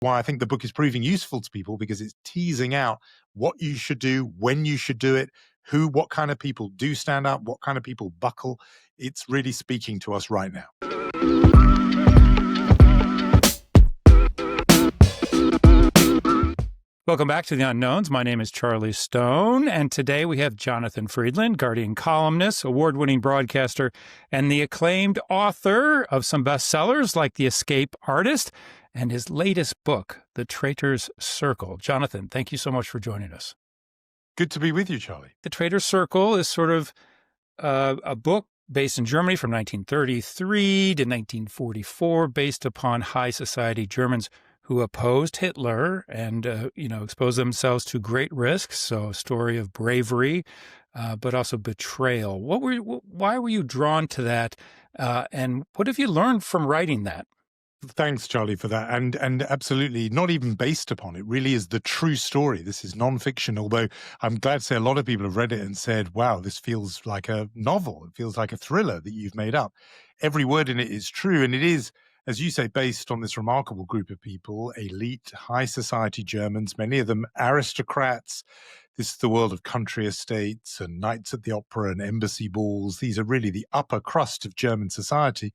why I think the book is proving useful to people, because it's teasing out what you should do, when you should do it, what kind of people do stand up, what kind of people buckle. It's really speaking to us right now. Welcome back to The Unknowns. My name is Charlie Stone, and today we have Jonathan Freedland, Guardian columnist, award-winning broadcaster, and the acclaimed author of some bestsellers like The Escape Artist and his latest book, The Traitors Circle. Jonathan, thank you so much for joining us. Good to be with you, Charlie. The Traitors Circle is sort of a book based in Germany from 1933 to 1944, based upon high society Germans who opposed Hitler and, exposed themselves to great risks. So a story of bravery, but also betrayal. Why were you drawn to that? And what have you learned from writing that? Thanks, Charlie, for that. And absolutely not even based upon it. Really is the true story. This is nonfiction, although I'm glad to say a lot of people have read it and said, wow, this feels like a novel. It feels like a thriller that you've made up. Every word in it is true. And it is, as you say, based on this remarkable group of people, elite, high society Germans, many of them aristocrats. This is the world of country estates and nights at the opera and embassy balls. These are really the upper crust of German society.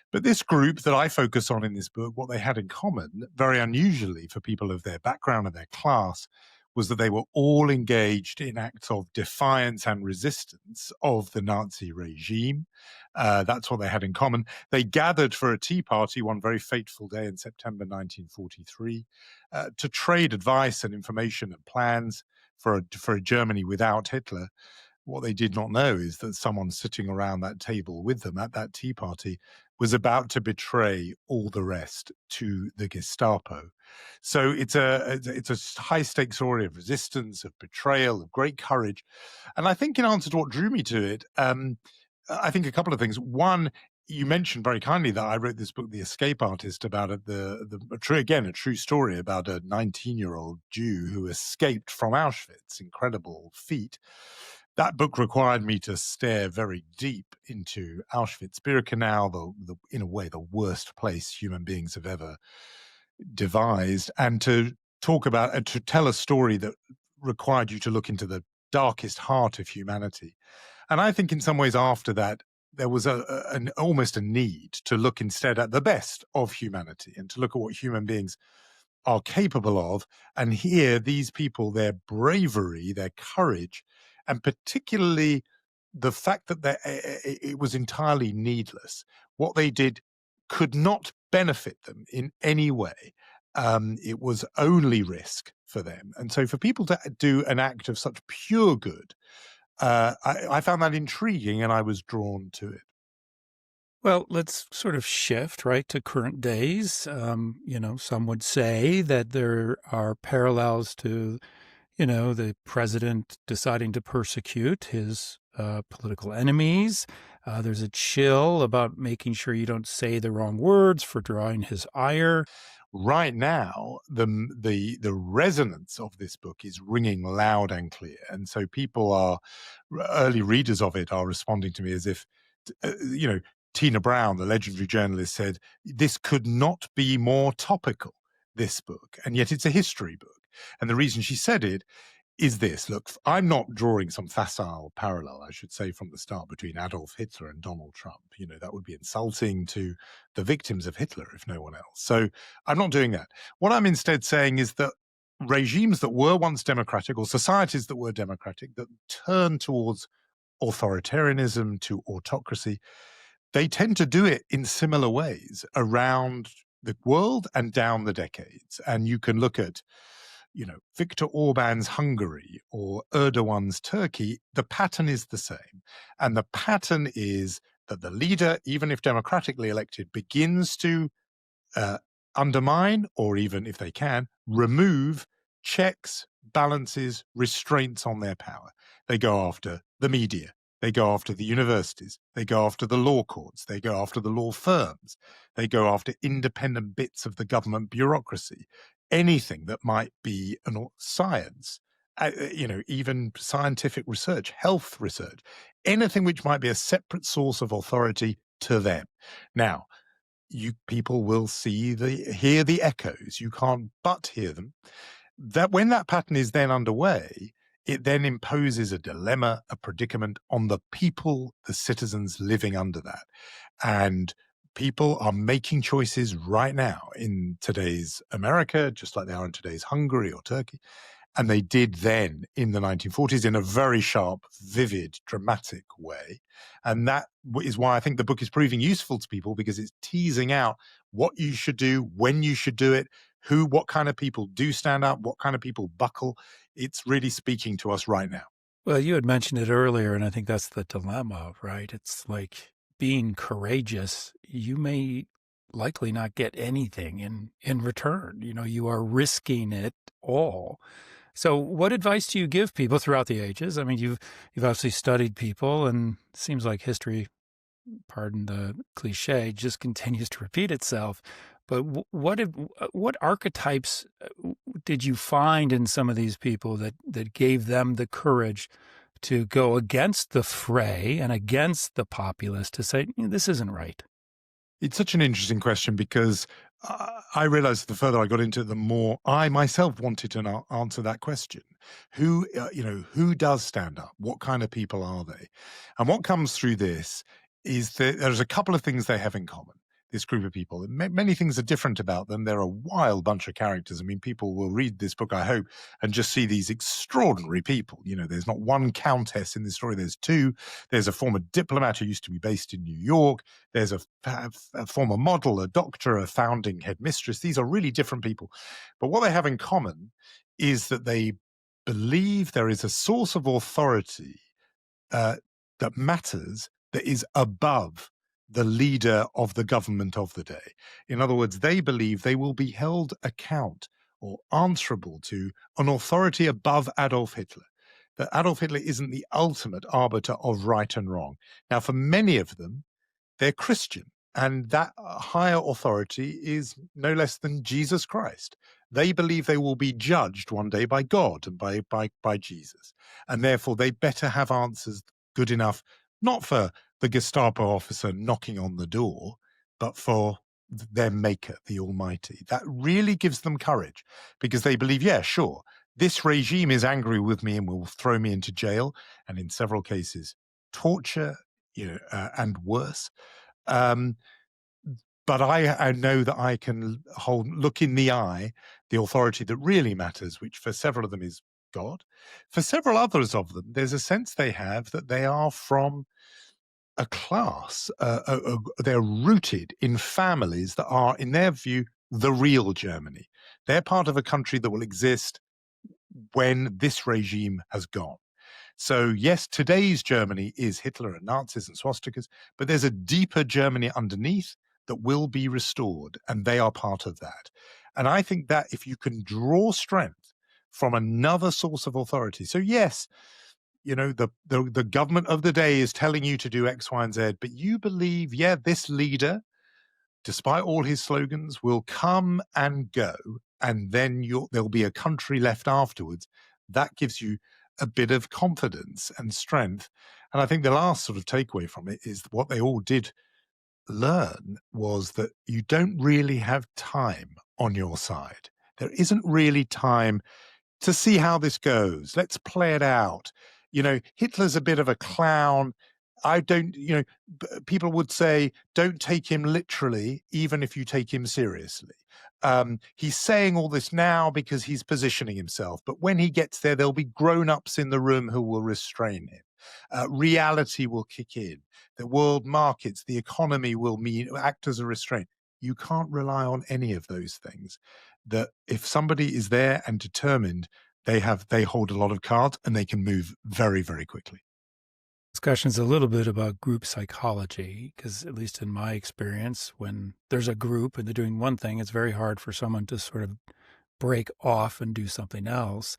But this group that I focus on in this book, what they had in common, very unusually for people of their background and their class, was that they were all engaged in acts of defiance and resistance of the Nazi regime. That's what they had in common. They gathered for a tea party one very fateful day in September 1943 to trade advice and information and plans for a Germany without Hitler. What they did not know is that someone sitting around that table with them at that tea party was about to betray all the rest to the Gestapo. So it's a high stakes story of resistance, of betrayal, of great courage. And I think in answer to what drew me to it, I think a couple of things. One, you mentioned very kindly that I wrote this book, The Escape Artist, about a true story about a 19-year-old Jew who escaped from Auschwitz. Incredible feat. That book required me to stare very deep into Auschwitz-Birkenau, in a way, the worst place human beings have ever devised, and to talk about and to tell a story that required you to look into the darkest heart of humanity. And I think in some ways after that, there was almost a need to look instead at the best of humanity and to look at what human beings are capable of. And here, these people, their bravery, their courage, and particularly the fact that it was entirely needless. What they did could not benefit them in any way. It was only risk for them. And so for people to do an act of such pure good, I found that intriguing and I was drawn to it. Well, let's sort of shift, right, to current days. Some would say that there are parallels to, the president deciding to persecute his political enemies. There's a chill about making sure you don't say the wrong words for drawing his ire. Right now, the resonance of this book is ringing loud and clear. And so early readers of it are responding to me as if, Tina Brown, the legendary journalist, said, this could not be more topical, this book. And yet it's a history book. And the reason she said it is this. Look, I'm not drawing some facile parallel, I should say, from the start between Adolf Hitler and Donald Trump. That would be insulting to the victims of Hitler, if no one else. So I'm not doing that. What I'm instead saying is that regimes that were once democratic, or societies that were democratic, that turned towards authoritarianism, to autocracy, they tend to do it in similar ways around the world and down the decades. And you can look at, Viktor Orban's Hungary or Erdogan's Turkey. The pattern is the same. And the pattern is that the leader, even if democratically elected, begins to undermine, or even if they can, remove checks, balances, restraints on their power. They go after the media. They go after the universities. They go after the law courts. They go after the law firms. They go after independent bits of the government bureaucracy. Anything that might be science, even scientific research, health research, anything which might be a separate source of authority to them. Now, people will hear the echoes. You can't but hear them. That when that pattern is then underway, it then imposes a dilemma, a predicament on the people, the citizens living under that. And people are making choices right now in today's America, just like they are in today's Hungary or Turkey. And they did then in the 1940s in a very sharp, vivid, dramatic way. And that is why I think the book is proving useful to people, because it's teasing out what you should do, when you should do it, what kind of people do stand up, what kind of people buckle. It's really speaking to us right now. Well, you had mentioned it earlier, and I think that's the dilemma, right? It's like being courageous. You may likely not get anything in return. You are risking it all. So what advice do you give people throughout the ages? I mean, you've obviously studied people, and it seems like history, pardon the cliche, just continues to repeat itself. But what archetypes did you find in some of these people that gave them the courage to go against the fray and against the populace to say, this isn't right? It's such an interesting question, because I realized the further I got into it, the more I myself wanted to answer that question. Who does stand up? What kind of people are they? And what comes through this is that there's a couple of things they have in common. This group of people, many things are different about them. They're a wild bunch of characters. I mean, people will read this book, I hope, and just see these extraordinary people. There's not one countess in this story. There's two. There's a former diplomat who used to be based in New York. There's a former model, a doctor, a founding headmistress. These are really different people. But what they have in common is that they believe there is a source of authority that matters, that is above the leader of the government of the day. In other words, they believe they will be held account or answerable to an authority above Adolf Hitler. That Adolf Hitler isn't the ultimate arbiter of right and wrong. Now, for many of them, they're Christian, and that higher authority is no less than Jesus Christ. They believe they will be judged one day by God and by Jesus, and therefore they better have answers good enough, not for the Gestapo officer knocking on the door, but for their maker, the Almighty. That really gives them courage, because they believe, yeah, sure, this regime is angry with me and will throw me into jail, and in several cases, torture, and worse. But I know that I can look in the eye the authority that really matters, which for several of them is God. For several others of them, there's a sense they have that they are from a class. They're rooted in families that are, in their view, the real Germany. They're part of a country that will exist when this regime has gone. So yes, today's Germany is Hitler and Nazis and swastikas, but there's a deeper Germany underneath that will be restored, and they are part of that. And I think that if you can draw strength from another source of authority, so yes, the government of the day is telling you to do X, Y, and Z, but you believe, yeah, this leader, despite all his slogans, will come and go, and then there'll be a country left afterwards. That gives you a bit of confidence and strength. And I think the last sort of takeaway from it is what they all did learn was that you don't really have time on your side. There isn't really time to see how this goes. Let's play it out. Hitler's a bit of a clown. People would say, don't take him literally, even if you take him seriously. He's saying all this now because he's positioning himself. But when he gets there, there'll be grown-ups in the room who will restrain him. Reality will kick in. The world markets, the economy will act as a restraint. You can't rely on any of those things. That if somebody is there and determined, they hold a lot of cards and they can move very, very quickly. Discussion's a little bit about group psychology, because at least in my experience, when there's a group and they're doing one thing, it's very hard for someone to sort of break off and do something else.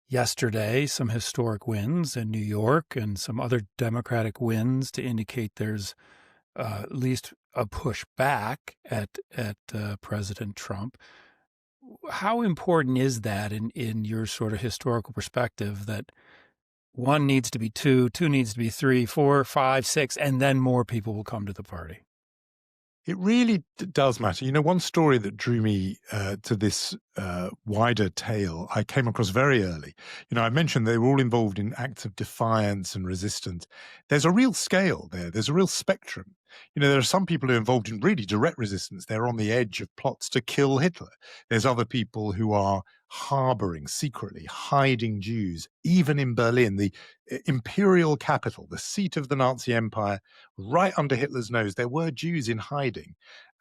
Yesterday, some historic wins in New York and some other Democratic wins to indicate there's at least a push back at President Trump. How important is that in your sort of historical perspective, that one needs to be two needs to be three, four, five, six, and then more people will come to the party? It really does matter. One story that drew me to this wider tale I came across very early. I mentioned they were all involved in acts of defiance and resistance. There's a real scale there. There's a real spectrum. There are some people who are involved in really direct resistance. They're on the edge of plots to kill Hitler. There's other people who are harboring secretly, hiding Jews, even in Berlin, the imperial capital, the seat of the Nazi Empire, right under Hitler's nose. There were Jews in hiding.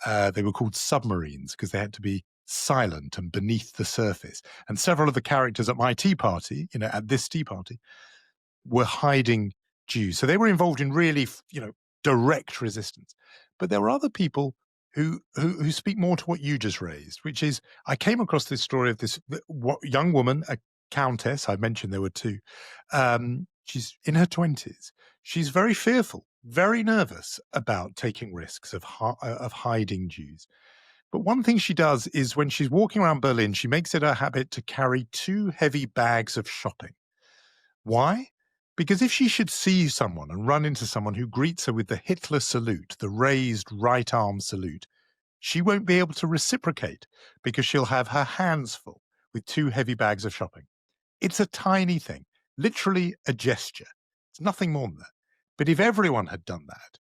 They were called submarines because they had to be silent and beneath the surface. And several of the characters at my tea party, at this tea party, were hiding Jews. So they were involved in really, direct resistance. But there were other people who speak more to what you just raised, which is I came across this story of this young woman, a countess. I mentioned there were two. She's in her 20s. She's very fearful, very nervous about taking risks of hiding Jews. But one thing she does is when she's walking around Berlin, she makes it a habit to carry 2 heavy bags of shopping. Why? Because if she should see someone and run into someone who greets her with the Hitler salute, the raised right arm salute, she won't be able to reciprocate because she'll have her hands full with 2 heavy bags of shopping. It's a tiny thing, literally a gesture. It's nothing more than that. But if everyone had done that,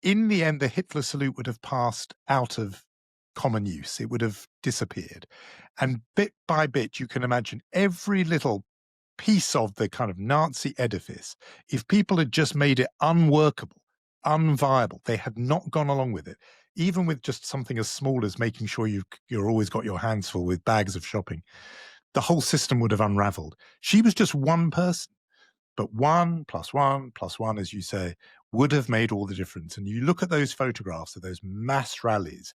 in the end, the Hitler salute would have passed out of common use. It would have disappeared. And bit by bit, you can imagine every little piece of the kind of Nazi edifice, if people had just made it unworkable, unviable, they had not gone along with it, even with just something as small as making sure you're always got your hands full with bags of shopping, the whole system would have unraveled. She was just one person, but 1 + 1 + 1, as you say, would have made all the difference. And you look at those photographs of those mass rallies,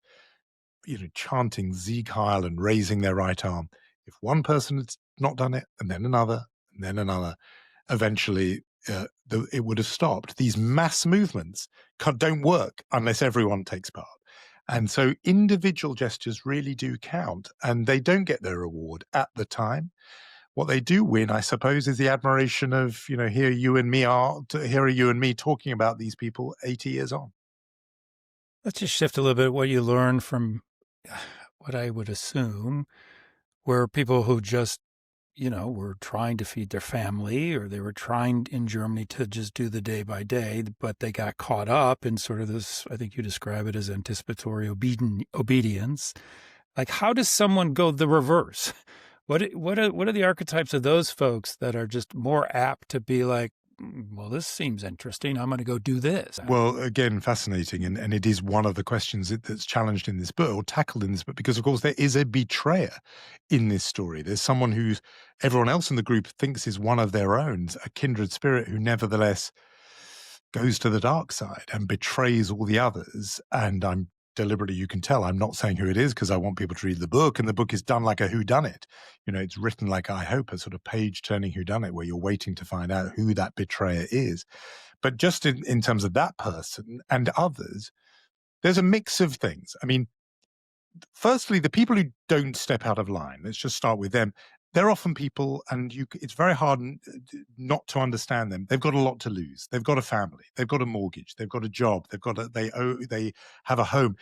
chanting Sieg Heil and raising their right arm. If one person had not done it, and then another, eventually it would have stopped. These mass movements don't work unless everyone takes part. And so individual gestures really do count, and they don't get their reward at the time. What they do win, I suppose, is the admiration of, here are you and me talking about these people 80 years on. Let's just shift a little bit what you learned from what I would assume were people who just, were trying to feed their family, or they were trying in Germany to just do the day by day, but they got caught up in sort of this, I think you describe it as anticipatory obedience. Like, how does someone go the reverse? What are the archetypes of those folks that are just more apt to be like, well, this seems interesting, I'm going to go do this? Well, again, fascinating. And it is one of the questions that's challenged in this book, or tackled in this book, because, of course, there is a betrayer in this story. There's someone who everyone else in the group thinks is one of their own, a kindred spirit who nevertheless goes to the dark side and betrays all the others. And I'm deliberately, you can tell, I'm not saying who it is because I want people to read the book, and the book is done like a whodunit. It's written like, I hope, a sort of page-turning whodunit where you're waiting to find out who that betrayer is. But just in terms of that person and others, there's a mix of things. I mean, firstly, the people who don't step out of line, let's just start with them. They're often people, and it's very hard not to understand them. They've got a lot to lose. They've got a family. They've got a mortgage. They've got a job. They have a home.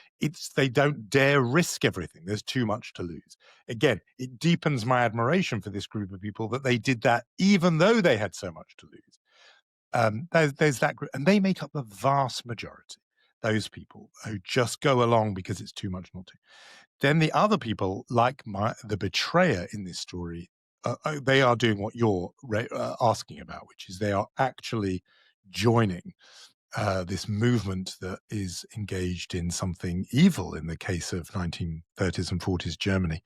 They don't dare risk everything. There's too much to lose. Again, it deepens my admiration for this group of people that they did that even though they had so much to lose. There's that group, and they make up the vast majority. Those people who just go along because it's too much not to. Then the other people, like the betrayer in this story, they are doing what you're asking about, which is they are actually joining this movement that is engaged in something evil in the case of 1930s and 40s Germany.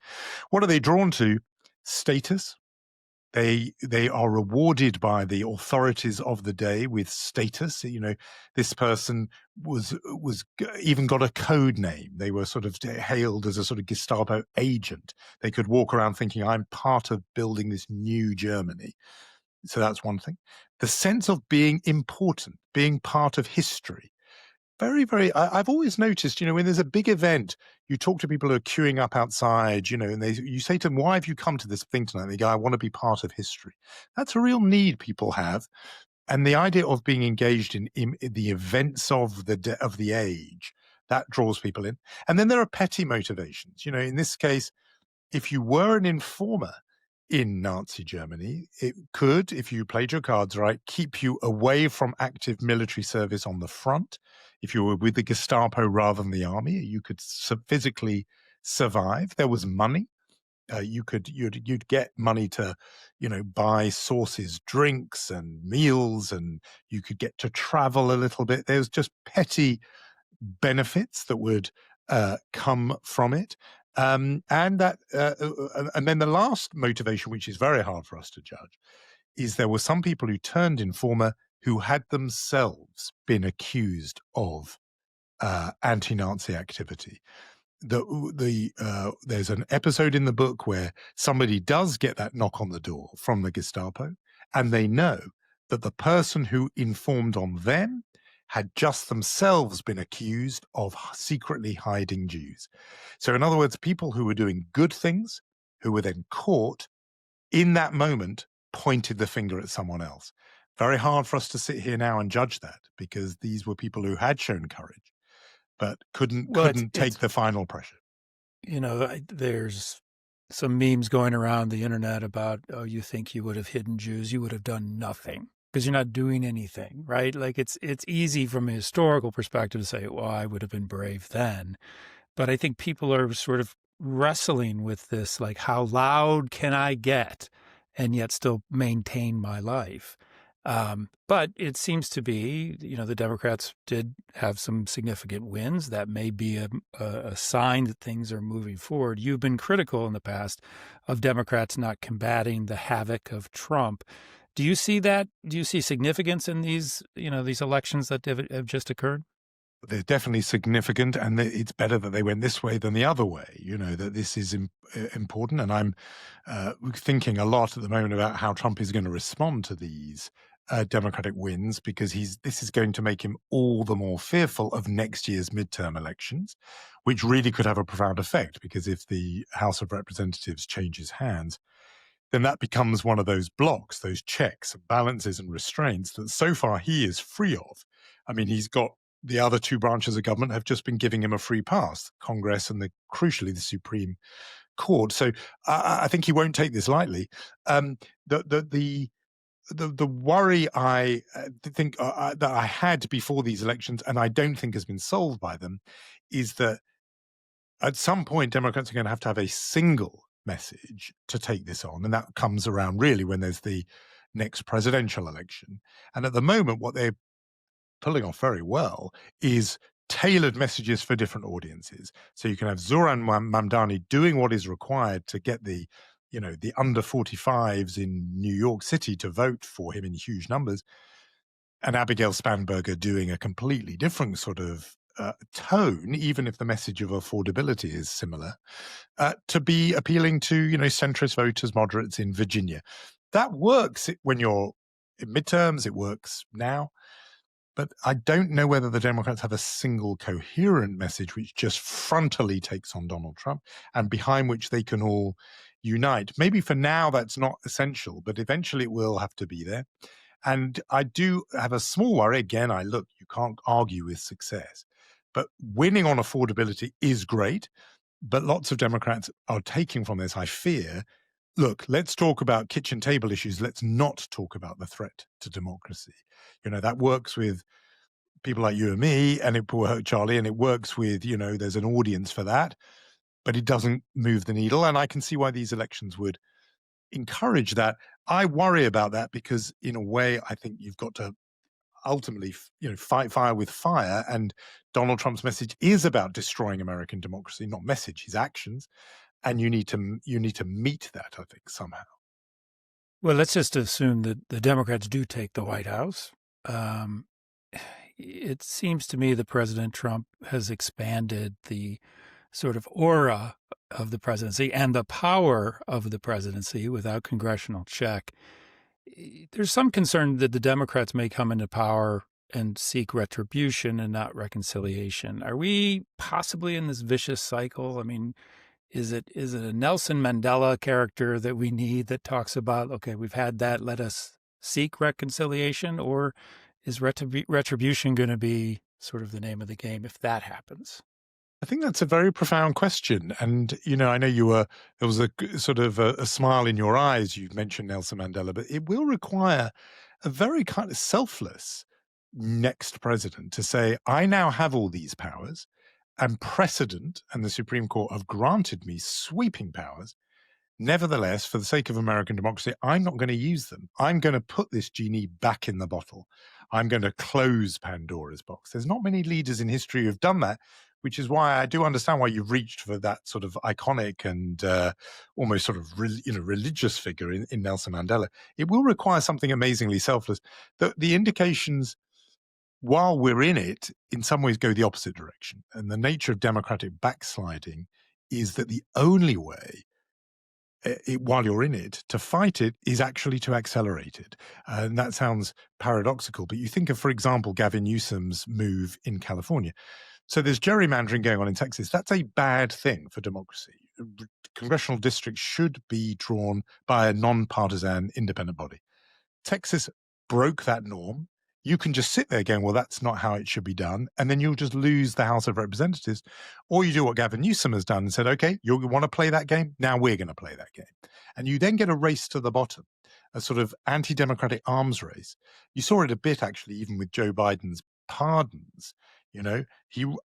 What are they drawn to? Status. They are rewarded by the authorities of the day with status. This person was even got a code name. They were sort of hailed as a sort of Gestapo agent. They could walk around thinking, I'm part of building this new Germany. So that's one thing. The sense of being important, being part of history. Very, very. I've always noticed, when there's a big event, you talk to people who are queuing up outside, and you say to them, "Why have you come to this thing tonight?" They go, "I want to be part of history." That's a real need people have, and the idea of being engaged in the events of the age, That draws people in. And then there are petty motivations. In this case, if you were an informer in Nazi Germany, it could, if you played your cards right, keep you away from active military service on the front. If you were with the Gestapo rather than the army, you could physically survive. There was money. You'd get money to, buy sources, drinks and meals, and you could get to travel a little bit. There's just petty benefits that would come from it. And then the last motivation, which is very hard for us to judge, is there were some people who turned informer who had themselves been accused of anti-Nazi activity. There's an episode in the book where somebody does get that knock on the door from the Gestapo, and they know that the person who informed on them had just themselves been accused of secretly hiding Jews. So in other words, people who were doing good things, who were then caught, in that moment pointed the finger at someone else. Very hard for us to sit here now and judge that, because these were people who had shown courage, but couldn't take the final pressure. There's some memes going around the internet about, oh, you think you would have hidden Jews, you would have done nothing, because you're not doing anything, right? Like it's easy from a historical perspective to say, well, I would have been brave then. But I think people are sort of wrestling with this, like, how loud can I get and yet still maintain my life? But it seems to be, the Democrats did have some significant wins. That may be a sign that things are moving forward. You've been critical in the past of Democrats not combating the havoc of Trump. Do you see that? Do you see significance in these elections that have just occurred? They're definitely significant, and it's better that they went this way than the other way, that this is important. And I'm thinking a lot at the moment about how Trump is going to respond to these Democratic wins, because this is going to make him all the more fearful of next year's midterm elections, which really could have a profound effect, because if the House of Representatives changes hands, then that becomes one of those blocks, those checks and balances and restraints that so far he is free of. I mean, he's got the other two branches of government have just been giving him a free pass, Congress and crucially the Supreme Court. So I think he won't take this lightly. The worry I think that I had before these elections, and I don't think has been solved by them, is that at some point Democrats are going to have a single message to take this on, and that comes around really when there's the next presidential election. And at the moment, what they're pulling off very well is tailored messages for different audiences. So you can have Zoran Mamdani doing what is required to get the under 45s in New York City to vote for him in huge numbers, and Abigail Spanberger doing a completely different sort of tone, even if the message of affordability is similar, to be appealing to, centrist voters, moderates in Virginia. That works when you're in midterms. It works now. But I don't know whether the Democrats have a single coherent message which just frontally takes on Donald Trump and behind which they can all unite. Maybe for now that's not essential, but eventually it will have to be there. And I do have a small worry. Again, you can't argue with success. But winning on affordability is great. But lots of Democrats are taking from this, I fear, look, let's talk about kitchen table issues. Let's not talk about the threat to democracy. That works with people like you and me, and it will hurt Charlie, and it works with, there's an audience for that, but it doesn't move the needle. And I can see why these elections would encourage that. I worry about that because in a way, I think you've got to ultimately, fight fire with fire. And Donald Trump's message is about destroying American democracy, not message, his actions. And you need to meet that, I think, somehow. Well, let's just assume that the Democrats do take the White House. It seems to me that President Trump has expanded the sort of aura of the presidency and the power of the presidency without congressional check. There's some concern that the Democrats may come into power and seek retribution and not reconciliation. Are we possibly in this vicious cycle? I mean, is it a Nelson Mandela character that we need that talks about, okay, we've had that, let us seek reconciliation? Or is retribution going to be sort of the name of the game if that happens? I think that's a very profound question. And, I know there was a sort of a smile in your eyes. You mentioned Nelson Mandela, but it will require a very kind of selfless next president to say, I now have all these powers, and precedent and the Supreme Court have granted me sweeping powers. Nevertheless, for the sake of American democracy, I'm not going to use them. I'm going to put this genie back in the bottle. I'm going to close Pandora's box. There's not many leaders in history who've done that, which is why I do understand why you've reached for that sort of iconic and almost sort of religious figure in Nelson Mandela. It will require something amazingly selfless. The indications, while we're in it, in some ways go the opposite direction. And the nature of democratic backsliding is that the only way, while you're in it, to fight it is actually to accelerate it. And that sounds paradoxical, but you think of, for example, Gavin Newsom's move in California. So there's gerrymandering going on in Texas. That's a bad thing for democracy. Congressional districts should be drawn by a nonpartisan independent body. Texas broke that norm. You can just sit there going, well, that's not how it should be done. And then you'll just lose the House of Representatives. Or you do what Gavin Newsom has done and said, okay, you want to play that game? Now we're going to play that game. And you then get a race to the bottom, a sort of anti-democratic arms race. You saw it a bit, actually, even with Joe Biden's pardons.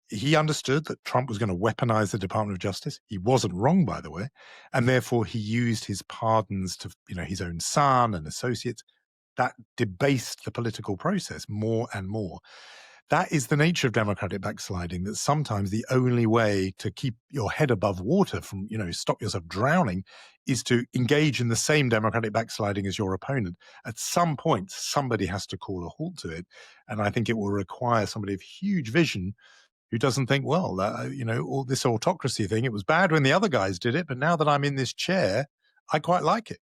He understood that Trump was going to weaponize the Department of Justice. He wasn't wrong, by the way. And therefore, he used his pardons to, his own son and associates. That debased the political process more and more. That is the nature of democratic backsliding, that sometimes the only way to keep your head above water from, stop yourself drowning, is to engage in the same democratic backsliding as your opponent. At some point, somebody has to call a halt to it. And I think it will require somebody of huge vision who doesn't think, well, all this autocracy thing, it was bad when the other guys did it, but now that I'm in this chair, I quite like it.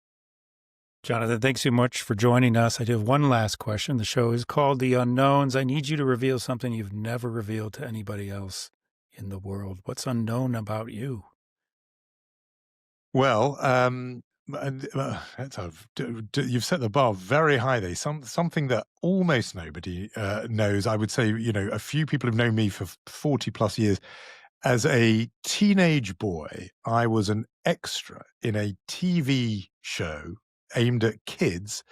Jonathan, thanks so much for joining us. I do have one last question. The show is called The Unknowns. I need you to reveal something you've never revealed to anybody else in the world. What's unknown about you? Well, you've set the bar very high there. Something that almost nobody knows. I would say, a few people have known me for 40 plus years. As a teenage boy, I was an extra in a TV show aimed at kids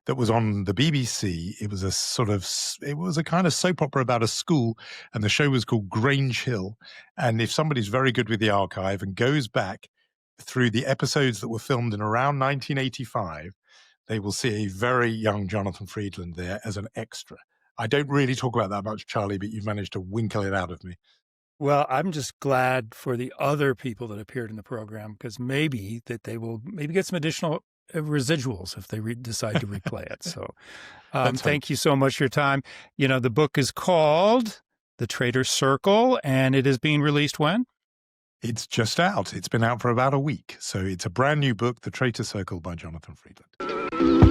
that was on the BBC. It was a kind of soap opera about a school, and the show was called Grange Hill. And if somebody's very good with the archive and goes back through the episodes that were filmed in around 1985, they will see a very young Jonathan Freedland there as an extra. I don't really talk about that much, Charlie, but you've managed to winkle it out of me. Well, I'm just glad for the other people that appeared in the program, because maybe they will get some additional residuals if they decide to replay it. So thank you so much for your time. The book is called The Traitors Circle, and it is being released when? It's just out. It's been out for about a week. So it's a brand new book, The Traitors Circle by Jonathan Freedland.